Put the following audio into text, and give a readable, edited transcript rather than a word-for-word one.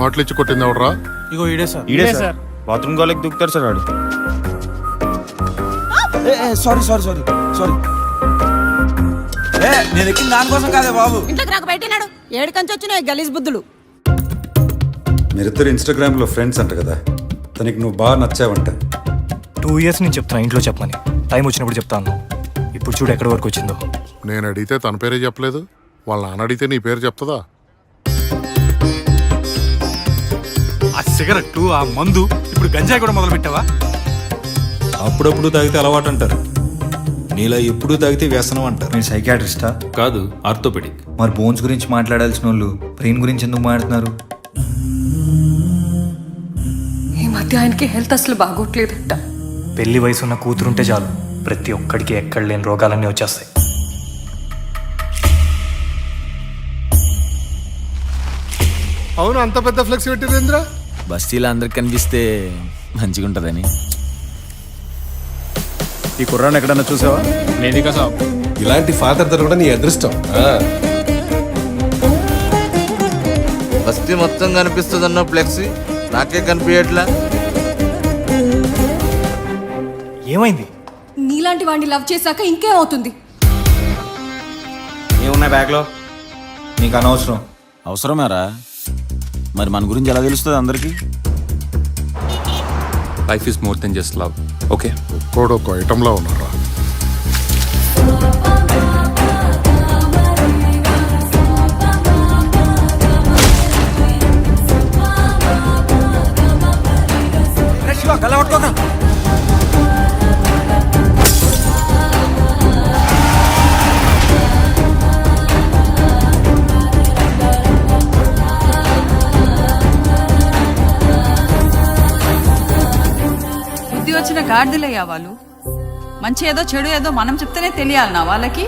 Bottle ఇచ్చి కొట్టింది ఎవడరా? ఇగో ఈడే సార్. ఈడే సార్. బాత్రూమ్ గోలకి దుక్కుతారు సార్ వాడు. Sorry sorry sorry sorry. నేను ఎక్కిన దానికోసం కాదే బాబు. ఇంట్లోకి రాక బయటనాడు. ఏడు కంచి వచ్చినాయి గలీజ్ బుద్ధులు. మీరిద్దరు ఇన్స్టాగ్రామ్ లో ఫ్రెండ్స్ అంట కదా, తనకి నువ్వు బాగా నచ్చావంట. 2 years నుంచి చెప్తున్నా ఇంట్లో చెప్పమని. టైం వచ్చినప్పుడు చెప్తాను. ఇప్పుడు చూడు ఎక్కడి వరకు వచ్చిందో. నేను అడిగితే తన పేరే చెప్పలేదు, వాళ్ళ నాన్న అడిగితే నీ పేరు చెప్తుందా? ఆ సిగరెట్, ఆ మందు, ఇప్పుడు గంజాయి కూడా మొదలు పెట్టావా? అప్పుడప్పుడు తాగితే అలవాటు అంటారు, నీలా ఎప్పుడు తాగితే వ్యసనం అంటారు. మీరు సైకాట్రిస్టా? కాదు, ఆర్థోపెడిక్. మరి బోన్స్ గురించి మాట్లాడాల్సిన వాళ్ళు బ్రెయిన్ గురించి ఎందుకు మాట్లాడుతున్నారు? ఈ మధ్య ఆయనకి హెల్త్ అసలు బాగోట్లేదంట. పెళ్లి వయసు ఉన్న కూతురుంటే చాలు, ప్రతి ఒక్కడికి ఎక్కడ లేని రోగాలన్నీ వచ్చేస్తాయి. అవును, అంత పెద్ద ఫ్లెక్స్ పెట్టిరేంద్ర? బస్తీలో అందరికి కనిపిస్తే మంచిగా ఉంటుందని. ఈ కుర్రాన్ని ఎక్కడన్నా చూసావా? లేదుగా సాబ్. ఇలాంటి ఫాదర్ దొరకడం నీ అదృష్టం. బస్తీ మొత్తం కనిపిస్తుందన్న ఫ్లెక్సీ నాకే కనిపించట్లా. ఏమైంది? నీలాంటి వాడిని లవ్ చేశాక ఇంకేమవుతుంది? ఏమున్నాయి బ్యాగ్లో? నీకు అనవసరం. అవసరమేరా? మరి మన గురించి ఎలా తెలుస్తుంది అందరికి? Life is more than just love. Okay, ఒక్కోడు ఒక ఐటంలా ఉన్నారా? బుద్ధి వచ్చిన గాడిదలయ్యా వాళ్ళు. మంచి ఏదో చెడు ఏదో మనం చెప్తేనే తెలియాలన్నా వాళ్ళకి.